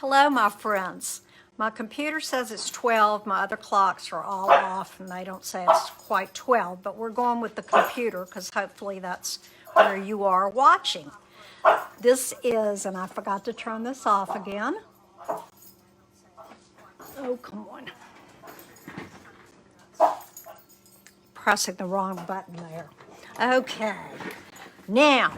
Hello, my friends. My computer says it's 12. My other clocks are all off, and they don't say it's quite 12, but we're going with the computer because hopefully that's where you are watching. This is, and I forgot to turn this off again. Oh, come on. Pressing the wrong button there. Okay. Now,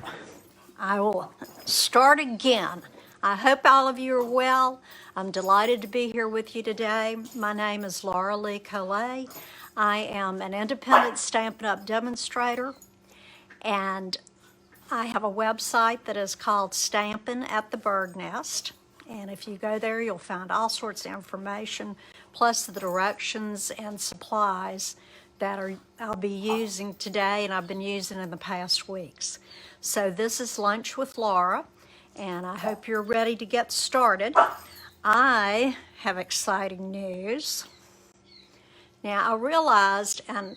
I will start again. I hope all of you are well. I'm delighted to be here with you today. My name is Laura Lee Collet. I am an independent Stampin' Up! Demonstrator, and I have a website that is called Stampin' at the Bird Nest. And if you go there, you'll find all sorts of information, plus the directions and supplies that I'll be using today and I've been using in the past weeks. So this is Lunch with Laura, and I hope you're ready to get started. I have exciting news. Now, I realized, and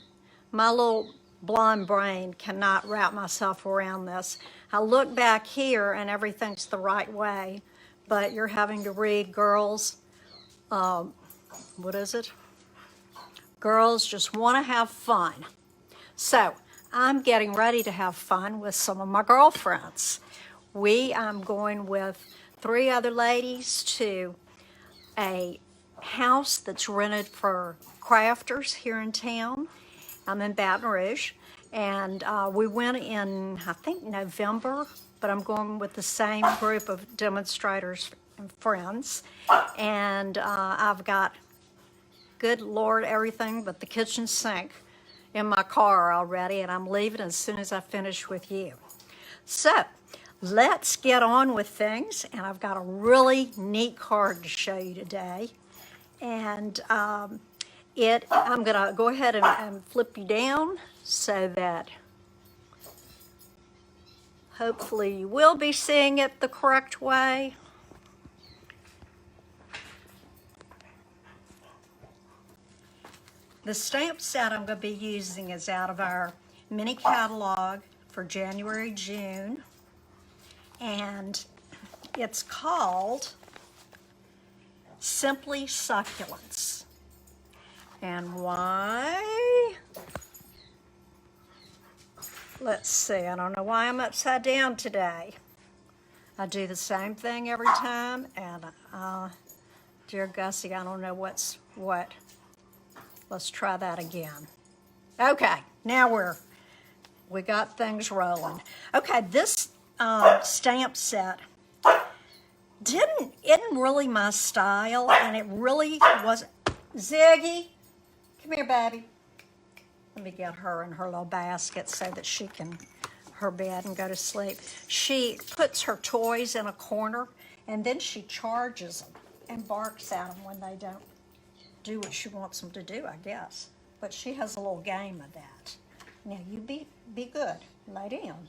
my little blonde brain cannot wrap myself around this. I look back here and everything's the right way, but you're having to read girls, what is it? Girls just want to have fun. So I'm getting ready to have fun with some of my girlfriends. I'm going with 3 other ladies to a house that's rented for crafters here in town. I'm in Baton Rouge, and we went in, I think, November, but I'm going with the same group of demonstrators and friends. And I've got, good Lord, everything but the kitchen sink in my car already, and I'm leaving as soon as I finish with you. So let's get on with things, and I've got a really neat card to show you today. And I'm gonna go ahead and flip you down so that hopefully you will be seeing it the correct way. The stamp set I'm going to be using is out of our mini catalog for January, June, and it's called Simply Succulents. And why? Let's see, I don't know why I'm upside down today. I do the same thing every time, and dear Gussie, I don't know what's what. Let's try that again. Okay, now we got things rolling. Okay, this stamp set isn't really my style, and it really wasn't. Ziggy, come here, baby. Let me get her in her little basket so that she can her bed and go to sleep. She puts her toys in a corner, and then she charges them and barks at them when they don't do what she wants them to do, I guess. But she has a little game of that. Now you be good, lay down.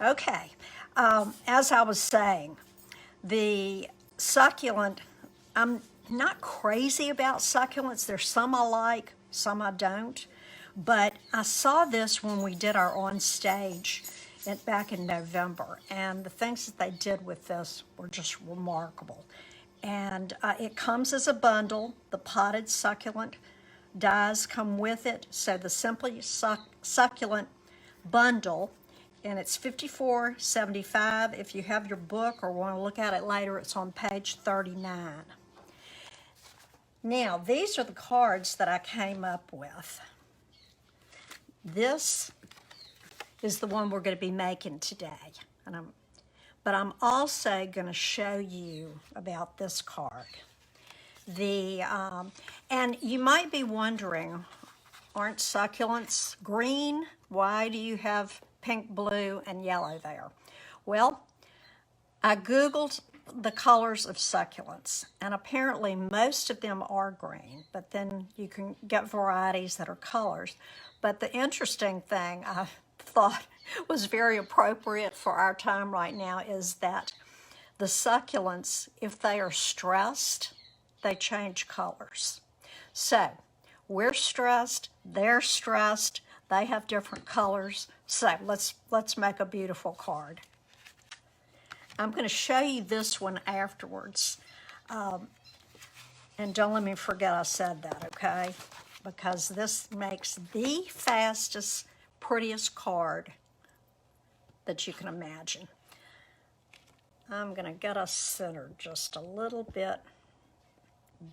Okay, as I was saying, the succulent, I'm not crazy about succulents. There's some I like, some I don't. But I saw this when we did our on stage back in November, and the things that they did with this were just remarkable. And it comes as a bundle. The potted succulent dies come with it. So the Simply Succulent bundle, and it's $54.75. If you have your book or want to look at it later, it's on page 39. Now, these are the cards that I came up with. This is the one we're going to be making today. But I'm also going to show you about this card. And you might be wondering, aren't succulents green? Why do you have pink, blue, and yellow there? Well, I Googled the colors of succulents, and apparently most of them are green, but then you can get varieties that are colors. But the interesting thing I thought was very appropriate for our time right now is that the succulents, if they are stressed, they change colors. So we're stressed, they're stressed, they have different colors. So let's make a beautiful card. I'm going to show you this one afterwards. And don't let me forget I said that, okay? Because this makes the fastest, prettiest card that you can imagine. I'm going to get us centered just a little bit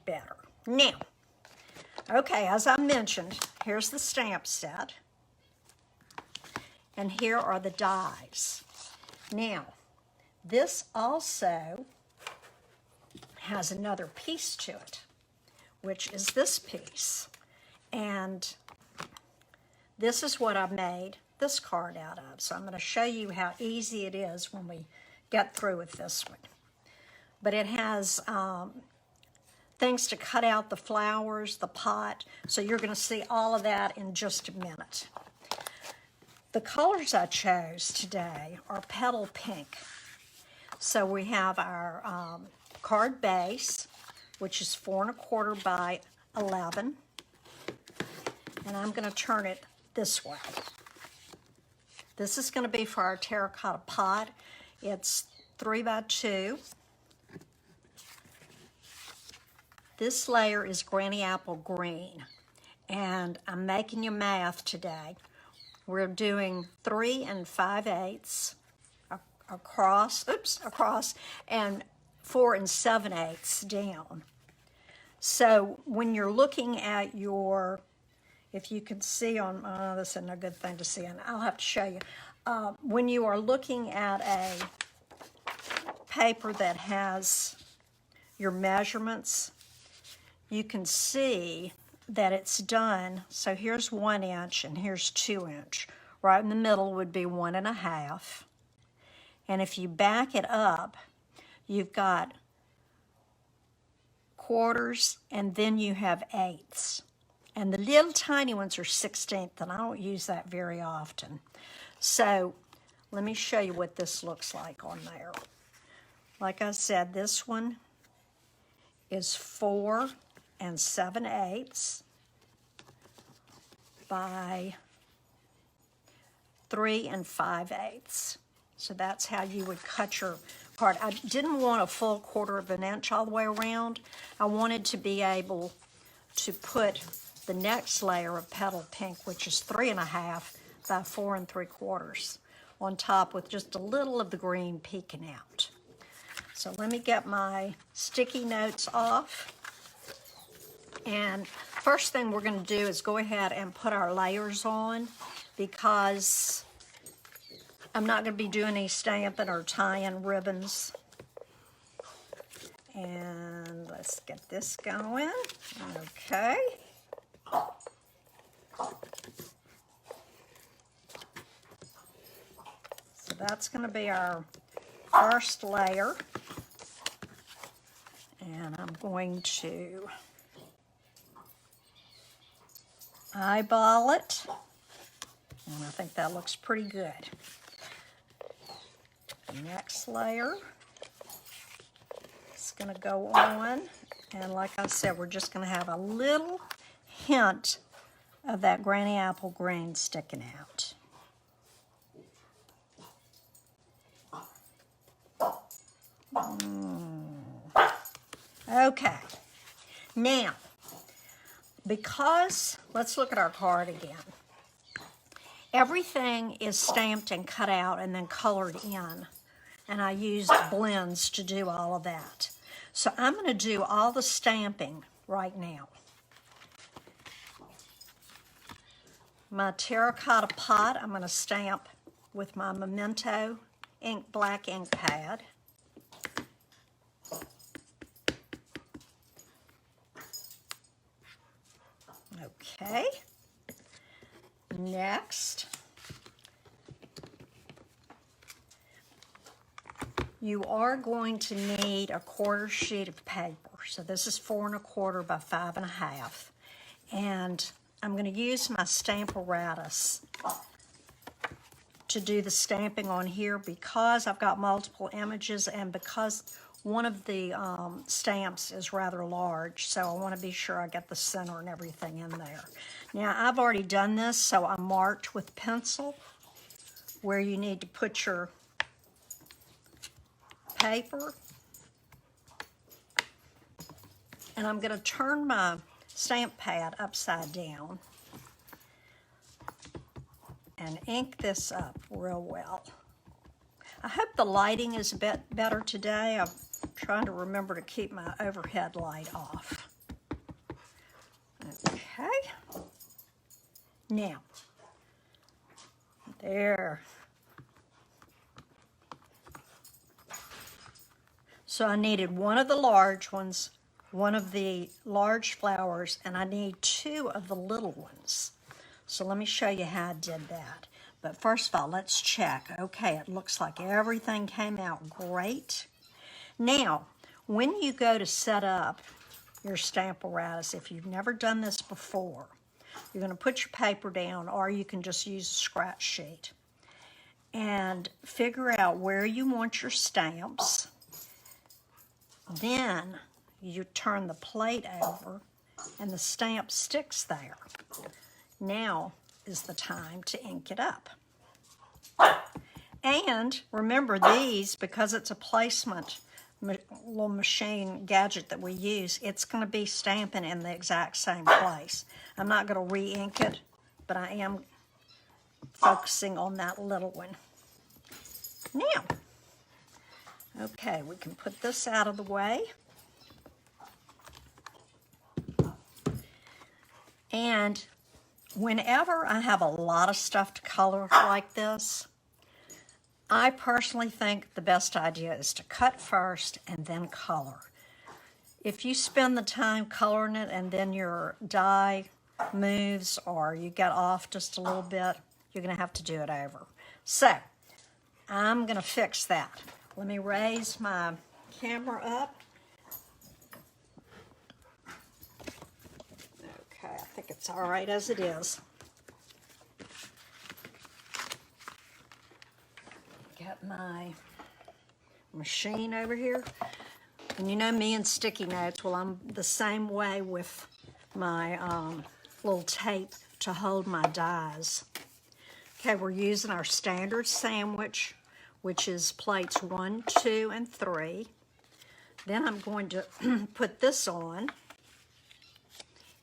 better. Now, okay, as I mentioned, here's the stamp set. And here are the dies. Now, this also has another piece to it, which is this piece. And this is what I made this card out of. So I'm going to show you how easy it is when we get through with this one. But it has things to cut out the flowers, the pot. So you're going to see all of that in just a minute. The colors I chose today are petal pink. So we have our card base, which is 4 1/4 by 11. And I'm going to turn it this way. This is going to be for our terracotta pot. It's 3 by 2. This layer is granny apple green. And I'm making you math today. We're doing 3 5/8 across, and 4 7/8 down. So when you're looking at your, if you can see on, this isn't a good thing to see, and I'll have to show you. When you are looking at a paper that has your measurements, you can see that it's done. So here's 1 inch and here's 2 inch. Right in the middle would be 1 1/2. And if you back it up, you've got quarters and then you have eighths. And the little tiny ones are 1/16, and I don't use that very often. So let me show you what this looks like on there. Like I said, this one is 4 7/8 by 3 5/8. So that's how you would cut your card. I didn't want a full 1/4 inch all the way around. I wanted to be able to put the next layer of petal pink, which is 3 1/2 by 4 3/4, on top with just a little of the green peeking out. So let me get my sticky notes off. And first thing we're going to do is go ahead and put our layers on, because I'm not going to be doing any stamping or tying ribbons. And let's get this going. Okay. So that's going to be our first layer. And I'm going to eyeball it. And I think that looks pretty good. The next layer is going to go on. And like I said, we're just going to have a little hint of that granny apple green sticking out. Okay. Now, because, let's look at our card again. Everything is stamped and cut out and then colored in. And I used blends to do all of that. So I'm going to do all the stamping right now. My terracotta pot, I'm going to stamp with my Memento black ink pad. Okay. Next, you are going to need a 1/4 sheet of paper. So this is 4 1/4 by 5 1/2. And I'm going to use my Stamparatus to do the stamping on here, because I've got multiple images and because one of the stamps is rather large, so I want to be sure I get the center and everything in there. Now, I've already done this, so I marked with pencil where you need to put your paper. And I'm going to turn my stamp pad upside down and ink this up real well. I hope the lighting is a bit better today. I'm trying to remember to keep my overhead light off. Okay. Now, there. So I needed one of the large ones, one of the large flowers, and I need two of the little ones. So let me show you how I did that. But first of all, let's check. Okay, it looks like everything came out great. Now, when you go to set up your stamp apparatus, if you've never done this before, you're going to put your paper down, or you can just use a scratch sheet, and figure out where you want your stamps. Then you turn the plate over, and the stamp sticks there. Now is the time to ink it up. And remember, these, because it's a placement little machine gadget that we use, it's going to be stamping in the exact same place. I'm not going to re-ink it, but I am focusing on that little one. Now, okay, we can put this out of the way. And whenever I have a lot of stuff to color like this, I personally think the best idea is to cut first and then color. If you spend the time coloring it and then your die moves or you get off just a little bit, you're going to have to do it over. So, I'm going to fix that. Let me raise my camera up. Okay, I think it's all right as it is. Get my machine over here. And you know me and sticky notes, well, I'm the same way with my little tape to hold my dies. Okay, we're using our standard sandwich, which is plates 1, 2, and 3. Then I'm going to put this on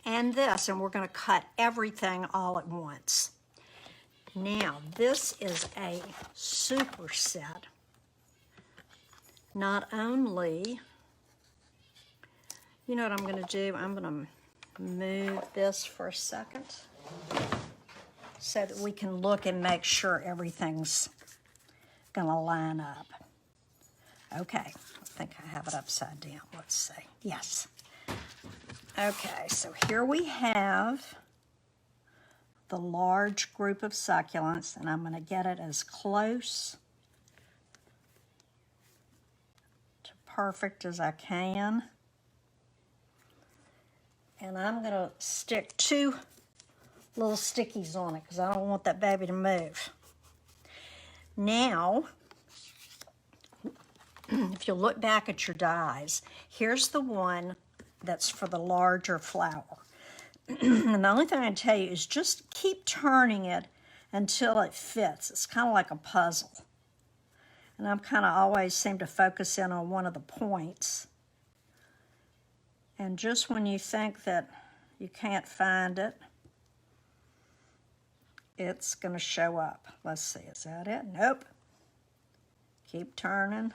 and this, and we're going to cut everything all at once. Now, this is a super set. Not only, you know what I'm going to do? I'm going to move this for a second so that we can look and make sure everything's going to line up. Okay, I think I have it upside down. Let's see. Yes. Okay, so here we have the large group of succulents, and I'm going to get it as close to perfect as I can. And I'm going to stick 2 little stickies on it because I don't want that baby to move. Now, if you look back at your dies, here's the one that's for the larger flower. And the only thing I tell you is just keep turning it until it fits. It's kind of like a puzzle. And I'm kind of always seem to focus in on one of the points. And just when you think that you can't find it, it's going to show up. Let's see, is that it? Nope. Keep turning.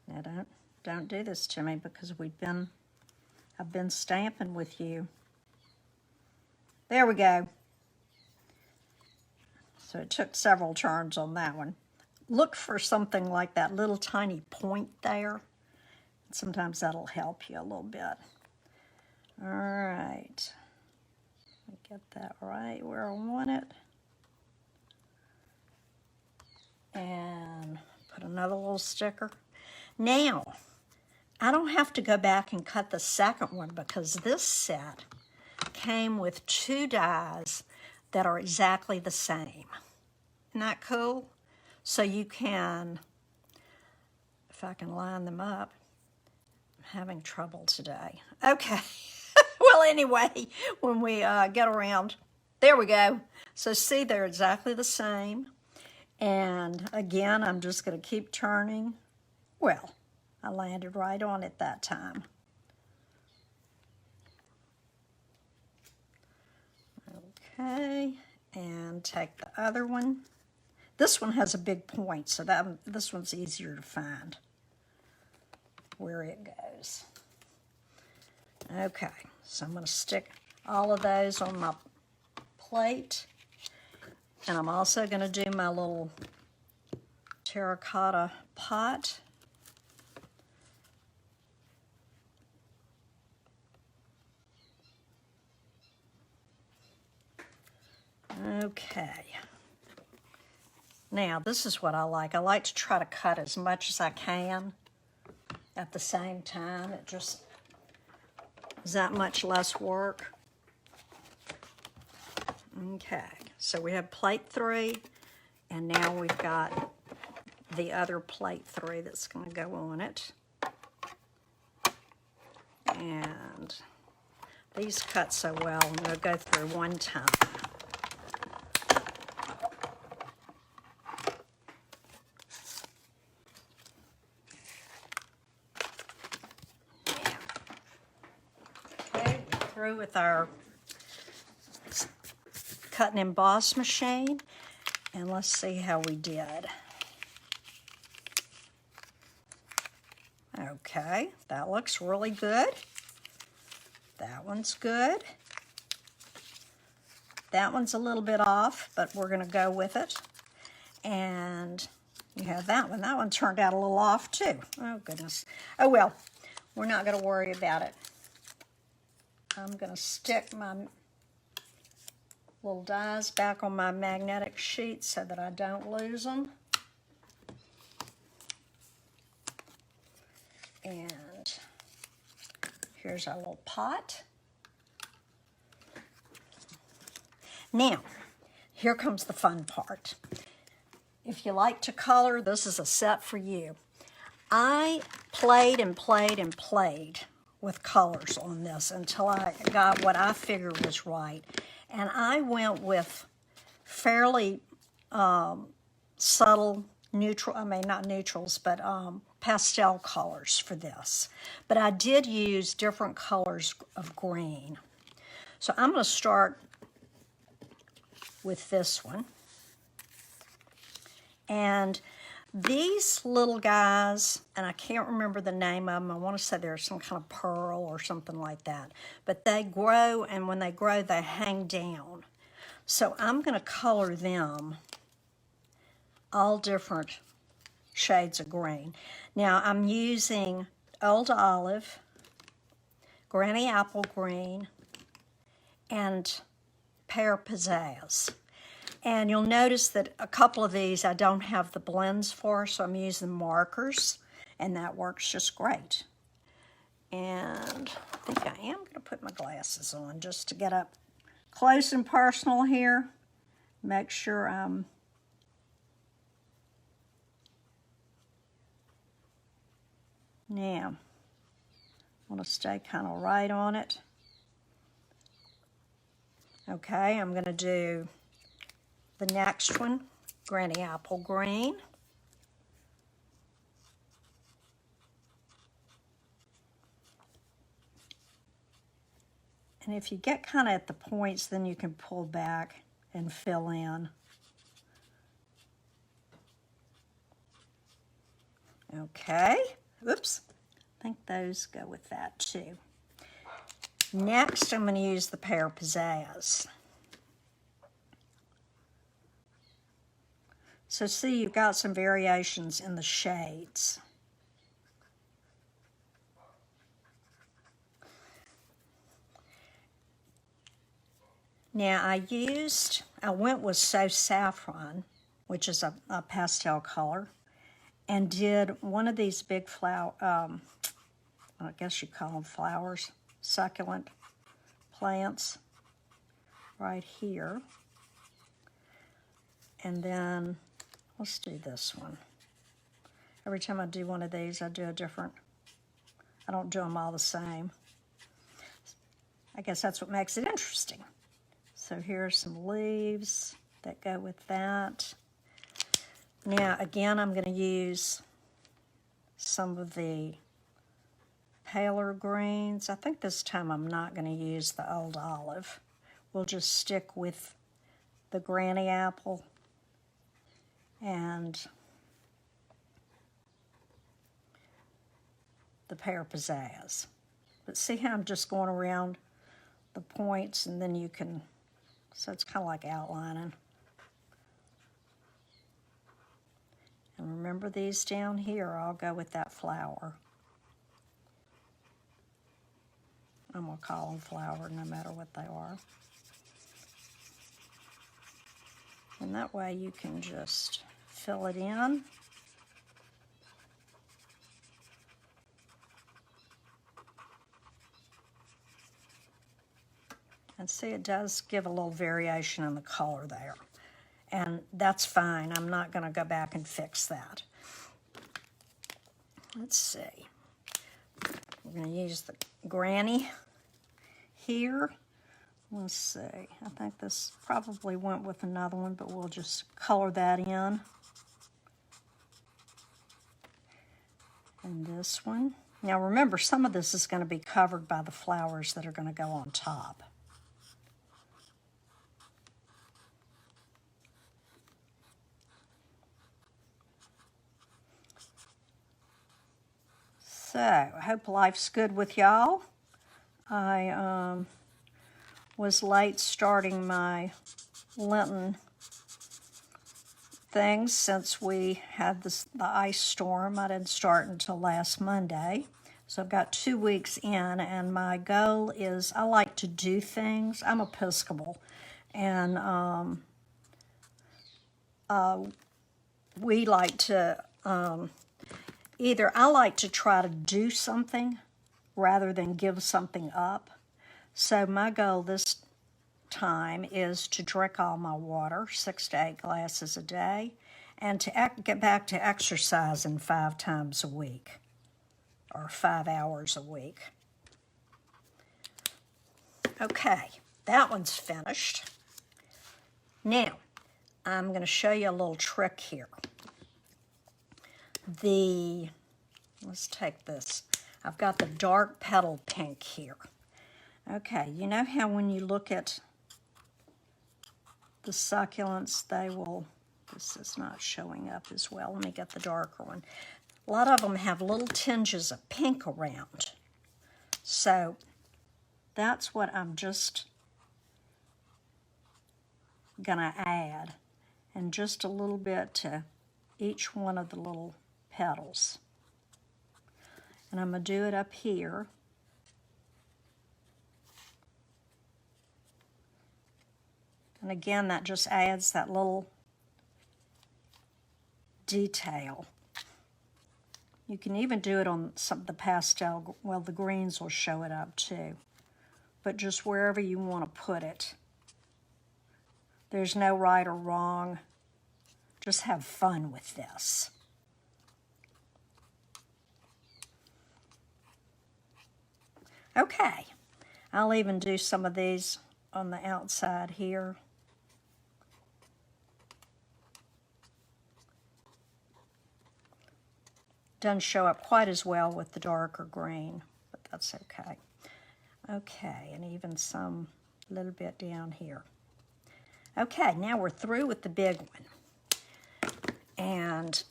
Now don't do this to me because I've been stamping with you. There we go. So it took several turns on that one. Look for something like that little tiny point there. Sometimes that'll help you a little bit. All right. Get that right where I want it. And put another little sticker. Now, I don't have to go back and cut the second one because this set came with 2 dies that are exactly the same. Isn't that cool? So you can, if I can line them up, I'm having trouble today. Okay. Well, anyway, when we get around There we go. So see, they're exactly the same. And again, I'm just going to keep turning. Well, I landed right on it that time. Okay, and take the other one. This one has a big point, so this one's easier to find where it goes. Okay, so I'm going to stick all of those on my plate. And I'm also going to do my little terracotta pot. Okay. Now, this is what I like. I like to try to cut as much as I can at the same time. It just is that much less work. Okay, so we have plate 3, and now we've got the other plate 3 that's going to go on it. And these cut so well, I'm going to go through one time. Okay, we're through with our cut and emboss machine, and let's see how we did. Okay, that looks really good. That one's good. That one's a little bit off, but we're going to go with it. And you have that one. That one turned out a little off too. Oh, goodness. Oh, well, we're not going to worry about it. I'm going to stick my little dies back on my magnetic sheet so that I don't lose them. And here's our little pot. Now, here comes the fun part. If you like to color, this is a set for you. I played and played and played with colors on this until I got what I figured was right. And I went with fairly subtle neutral, not neutrals, but pastel colors for this. But I did use different colors of green. So I'm going to start with this one. And these little guys, and I can't remember the name of them, I want to say they're some kind of pearl or something like that. But they grow, and when they grow, they hang down. So I'm going to color them all different shades of green. Now I'm using Old Olive, Granny Apple Green, and Pear Pizzazz. And you'll notice that a couple of these I don't have the blends for, so I'm using markers, and that works just great. And I think I am going to put my glasses on just to get up close and personal here. Make sure I'm now, I want to stay kind of right on it. Okay, I'm going to do the next one, Granny Apple Green. And if you get kind of at the points, then you can pull back and fill in. Okay, oops, I think those go with that too. Next, I'm going to use the Pear Pizzazz. So see, you've got some variations in the shades. Now I went with So Saffron, which is a pastel color, and did one of these big flower, I guess you call them flowers, succulent plants right here. And then let's do this one. Every time I do one of these, I do a different, I don't do them all the same. I guess that's what makes it interesting. So here's some leaves that go with that. Now, again, I'm going to use some of the paler greens. I think this time I'm not going to use the old olive. We'll just stick with the granny apple and the pear pizzazz. But see how I'm just going around the points, and then you can, so it's kind of like outlining. And remember, these down here, I'll go with that flower. I'm going to call them flower no matter what they are. And that way you can just fill it in. And see, it does give a little variation in the color there. And that's fine. I'm not going to go back and fix that. Let's see. We're going to use the granny here. Let's see. I think this probably went with another one, but we'll just color that in. And this one. Now remember, some of this is going to be covered by the flowers that are going to go on top. So, I hope life's good with y'all. I was late starting my Lenten things since we had the ice storm. I didn't start until last Monday. So I've got 2 weeks in, and my goal is I like to do things. I'm Episcopal, and we like to... Either I like to try to do something rather than give something up. So my goal this time is to drink all my water, 6 to 8 glasses a day, and to get back to exercising 5 times a week, or 5 hours a week. Okay, that one's finished. Now, I'm going to show you a little trick here. Let's take this. I've got the dark petal pink here. Okay, you know how when you look at the succulents, this is not showing up as well. Let me get the darker one. A lot of them have little tinges of pink around. So that's what I'm just gonna add, and just a little bit to each one of the little petals. And I'm going to do it up here. And again, that just adds that little detail. You can even do it on some of the pastel, well, the greens will show it up too. But just wherever you want to put it. There's no right or wrong. Just have fun with this. Okay, I'll even do some of these on the outside here. Doesn't show up quite as well with the darker green, but that's okay. Okay, and even some little bit down here. Okay, now we're through with the big one. And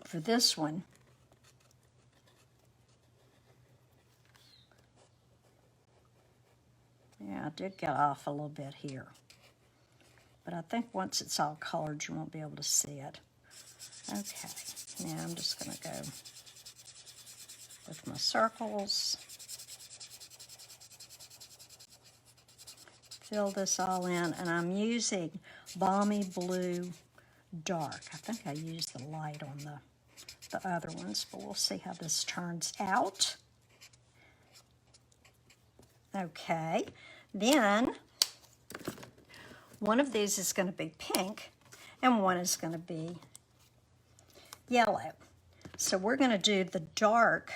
for this one, yeah, I did get off a little bit here. But I think once it's all colored, you won't be able to see it. Okay, now I'm just going to go with my circles. Fill this all in, and I'm using Balmy Blue Dark. I think I used the light on the other ones, but we'll see how this turns out. Okay, then one of these is going to be pink, and one is going to be yellow. So we're going to do the dark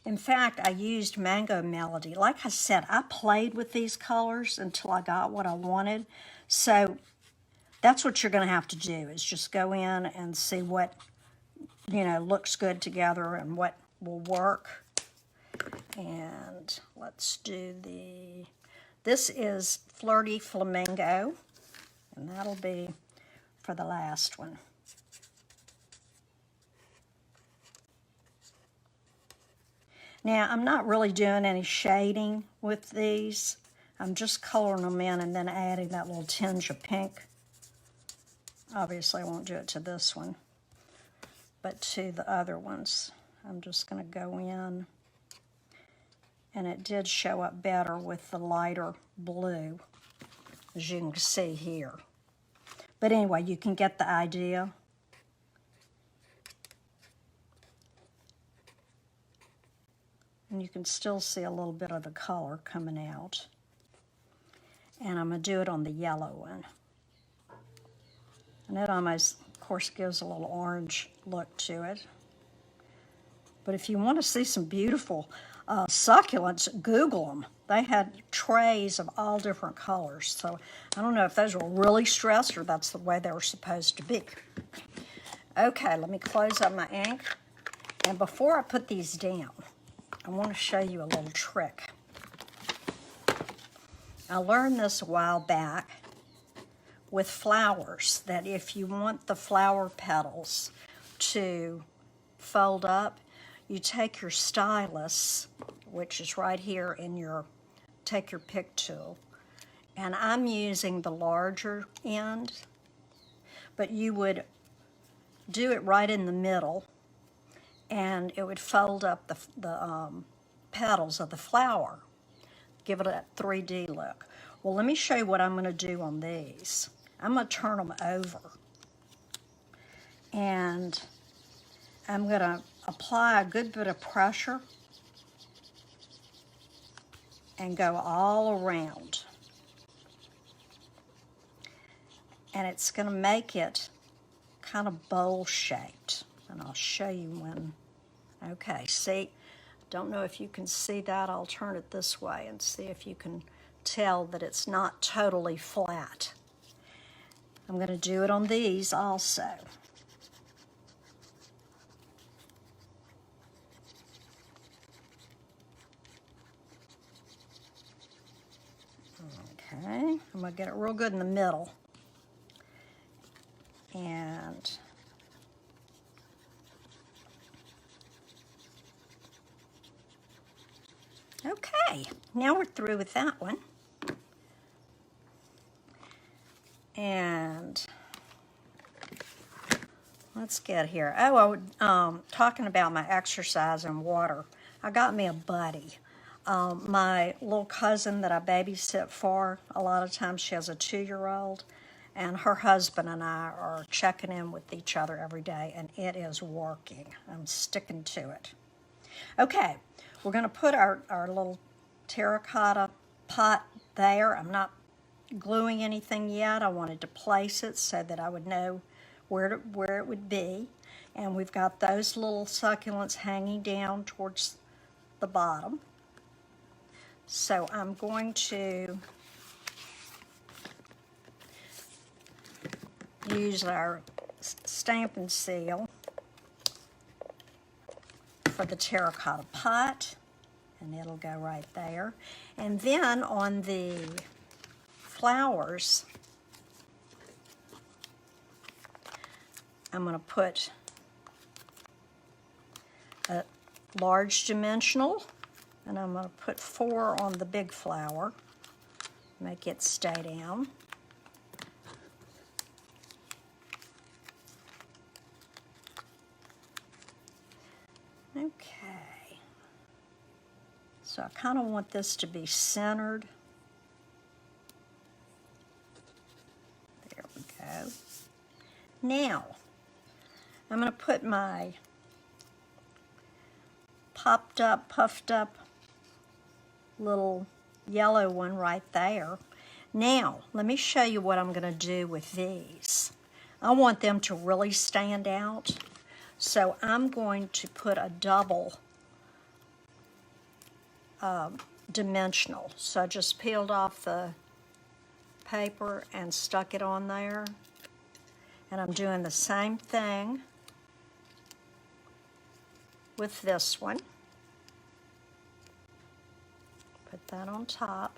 In fact, I used Mango Melody. Like I said, I played with these colors until I got what I wanted. So that's what you're going to have to do, is just go in and see what, looks good together and what will work. And let's do this is Flirty Flamingo, and that'll be for the last one. Now, I'm not really doing any shading with these. I'm just coloring them in and then adding that little tinge of pink. Obviously, I won't do it to this one, but to the other ones. I'm just going to go in, and it did show up better with the lighter blue, as you can see here. But anyway, you can get the idea. And you can still see a little bit of the color coming out. And I'm going to do it on the yellow one. And it almost, of course, gives a little orange look to it. But if you want to see some beautiful succulents, Google them. They had trays of all different colors. So I don't know if those were really stressed or that's the way they were supposed to be. Okay, let me close up my ink. And before I put these down, I want to show you a little trick. I learned this a while back with flowers, that if you want the flower petals to fold up, you take your stylus, which is right here in take your pick tool, and I'm using the larger end, but you would do it right in the middle, and it would fold up the petals of the flower, give it a 3D look. Well, let me show you what I'm going to do on these. I'm going to turn them over, and I'm going to apply a good bit of pressure and go all around. And it's going to make it kind of bowl shaped. And I'll show you when. Okay, see, don't know if you can see that. I'll turn it this way and see if you can tell that it's not totally flat. I'm going to do it on these also. Okay, I'm going to get it real good in the middle. And okay, now we're through with that one. And let's get here. Oh, talking about my exercise and water, I got me a buddy. My little cousin that I babysit for, a lot of times she has a 2-year-old, and her husband and I are checking in with each other every day, and it is working. I'm sticking to it. Okay, we're going to put our little terracotta pot there. I'm not gluing anything yet. I wanted to place it so that I would know where it would be. And we've got those little succulents hanging down towards the bottom. So I'm going to use our stamp and seal for the terracotta pot, and it'll go right there. And then on the flowers, I'm going to put a large dimensional, and I'm going to put 4 on the big flower, make it stay down. Okay, so I kind of want this to be centered. There we go. Now, I'm going to put my popped up, puffed up little yellow one right there. Now, let me show you what I'm going to do with these. I want them to really stand out. So I'm going to put a double dimensional. So I just peeled off the paper and stuck it on there. And I'm doing the same thing with this one. Put that on top.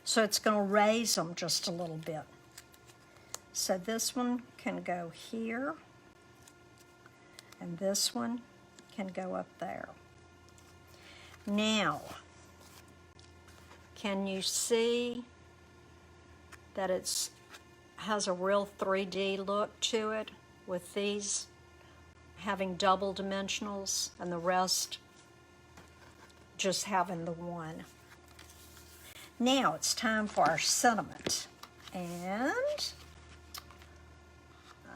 So it's going to raise them just a little bit. So this one can go here, and this one can go up there. Now, can you see that it has a real 3D look to it with these having double dimensionals and the rest just having the one? Now it's time for our sentiment. And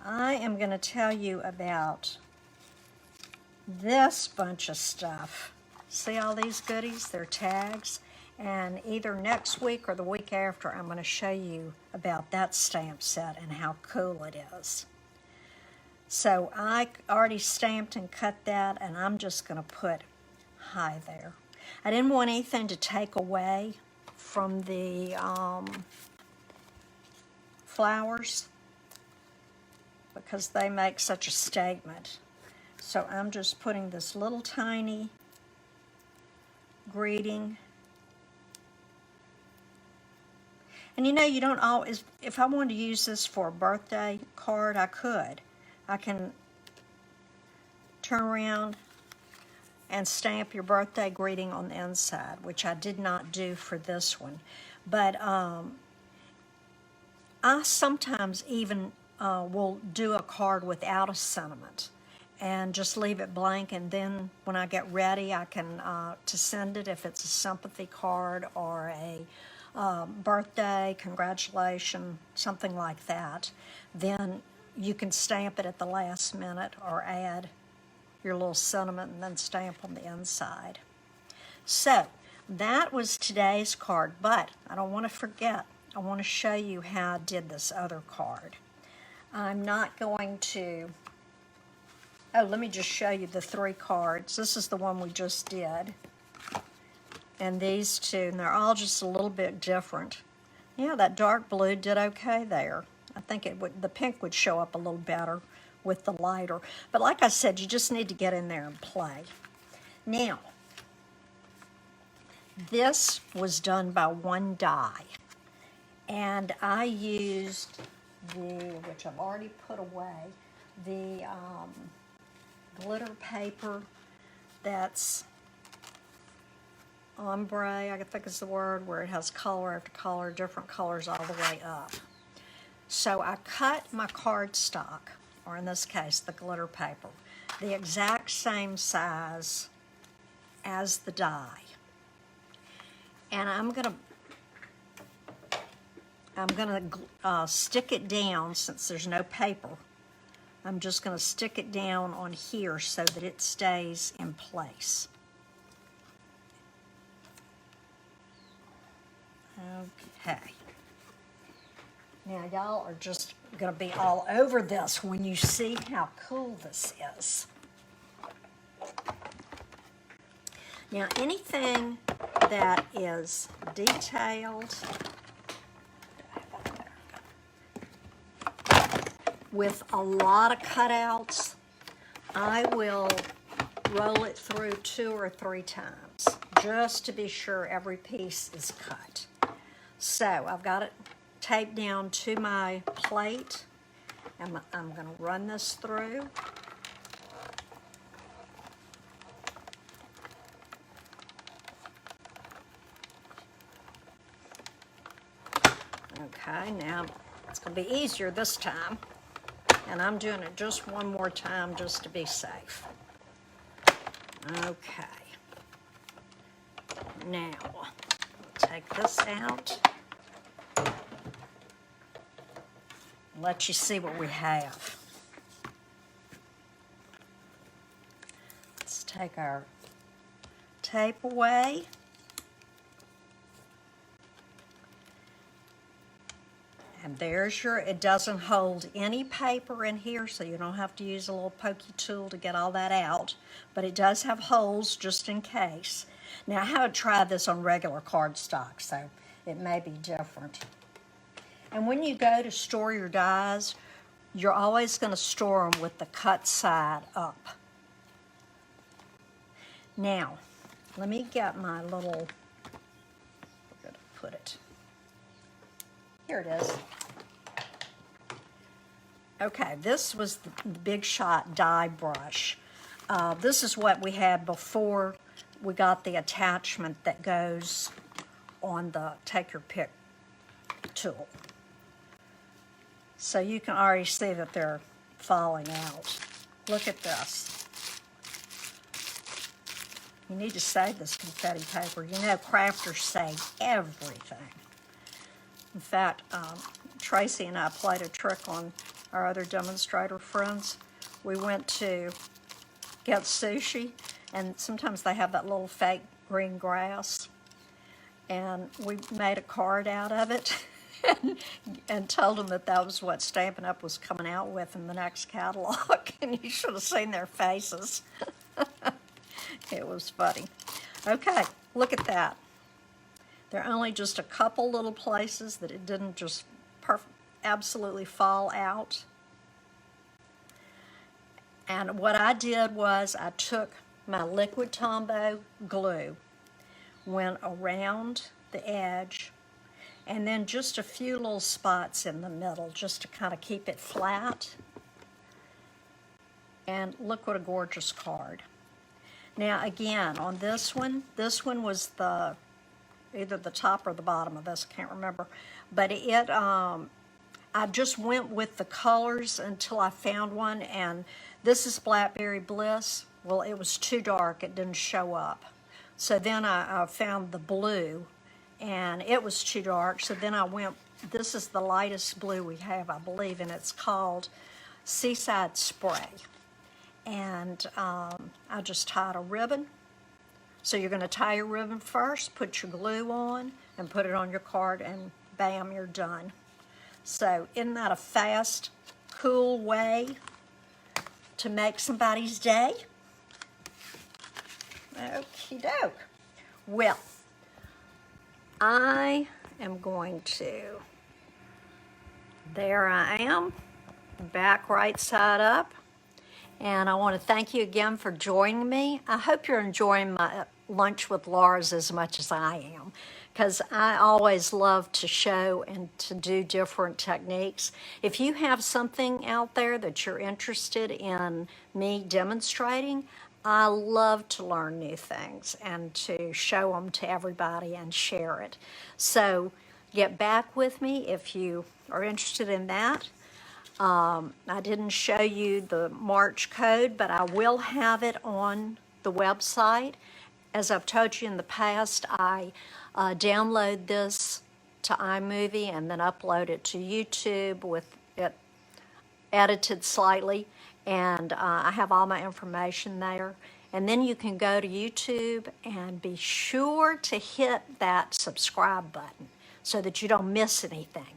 I am going to tell you about this bunch of stuff. See all these goodies? They're tags. And either next week or the week after, I'm going to show you about that stamp set and how cool it is. So I already stamped and cut that, and I'm just going to put hi there. I didn't want anything to take away from the flowers because they make such a statement. So I'm just putting this little tiny greeting. And you know, you don't always, if I wanted to use this for a birthday card, I could. I can turn around and stamp your birthday greeting on the inside, which I did not do for this one. But I sometimes even will do a card without a sentiment and just leave it blank, and then when I get ready, I can to send it, if it's a sympathy card or a birthday, congratulations, something like that, then you can stamp it at the last minute or add your little sentiment and then stamp on the inside. So that was today's card, but I don't want to forget, I want to show you how I did this other card. I'm not going to, oh, let me just show you the 3 cards. This is the one we just did. And these two, and they're all just a little bit different. Yeah, that dark blue did okay there. I think it would, the pink would show up a little better with the lighter. But like I said, you just need to get in there and play. Now, this was done by one die. And I used which I've already put away, the glitter paper that's ombre, I think is the word, where it has color after color, different colors all the way up. So I cut my cardstock, or in this case, the glitter paper, the exact same size as the die. And I'm gonna stick it down, since there's no paper. I'm just gonna stick it down on here so that it stays in place. Okay. Now y'all are just gonna be all over this when you see how cool this is. Now anything that is detailed with a lot of cutouts, I will roll it through 2 or 3 times just to be sure every piece is cut. So I've got it taped down to my plate, and I'm going to run this through. Okay, now it's going to be easier this time, and I'm doing it just one more time just to be safe. Okay. Now, take this out. Let you see what we have. Let's take our tape away. And there's your, it doesn't hold any paper in here, so you don't have to use a little pokey tool to get all that out. But it does have holes just in case. Now, I haven't tried this on regular cardstock, so it may be different. And when you go to store your dies, you're always going to store them with the cut side up. Now, let me get my little, where did I put it? Here it is. Okay, this was the Big Shot die brush. This is what we had before we got the attachment that goes on the Take Your Pick tool. So you can already see that they're falling out. Look at this. You need to save this confetti paper. You know, crafters save everything. In fact, Tracy and I played a trick on our other demonstrator friends. We went to get sushi, and sometimes they have that little fake green grass, and we made a card out of it and told them that that was what Stampin' Up! Was coming out with in the next catalog, and you should have seen their faces. It was funny. Okay, look at that. There are only just a couple little places that it didn't just absolutely fall out. And what I did was I took my liquid Tombow glue, went around the edge, and then just a few little spots in the middle just to kind of keep it flat. And look what a gorgeous card. Now again, on this one was either the top or the bottom of this, I can't remember. But I just went with the colors until I found one, and this is Blackberry Bliss. Well, it was too dark, it didn't show up. So then I found the blue, and it was too dark, so then I went, this is the lightest blue we have, I believe, and it's called Seaside Spray. And I just tied a ribbon. So you're going to tie your ribbon first, put your glue on, and put it on your card, and bam, you're done. So isn't that a fast, cool way to make somebody's day? Okie doke. Well, I am going to, there I am, back right side up. And I want to thank you again for joining me. I hope you're enjoying my Lunch with Laura's as much as I am, because I always love to show and to do different techniques. If you have something out there that you're interested in me demonstrating, I love to learn new things and to show them to everybody and share it. So get back with me if you are interested in that. I didn't show you the March code, but I will have it on the website. As I've told you in the past, I download this to iMovie and then upload it to YouTube with it edited slightly, and I have all my information there. And then you can go to YouTube and be sure to hit that subscribe button so that you don't miss anything.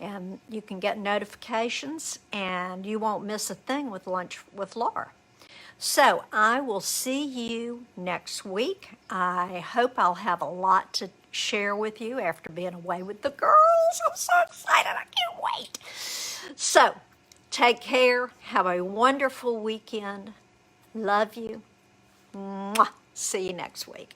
And you can get notifications, and you won't miss a thing with Lunch with Laura. So I will see you next week. I hope I'll have a lot to share with you after being away with the girls. I'm so excited, I can't wait. So take care, have a wonderful weekend. Love you. Mwah. See you next week.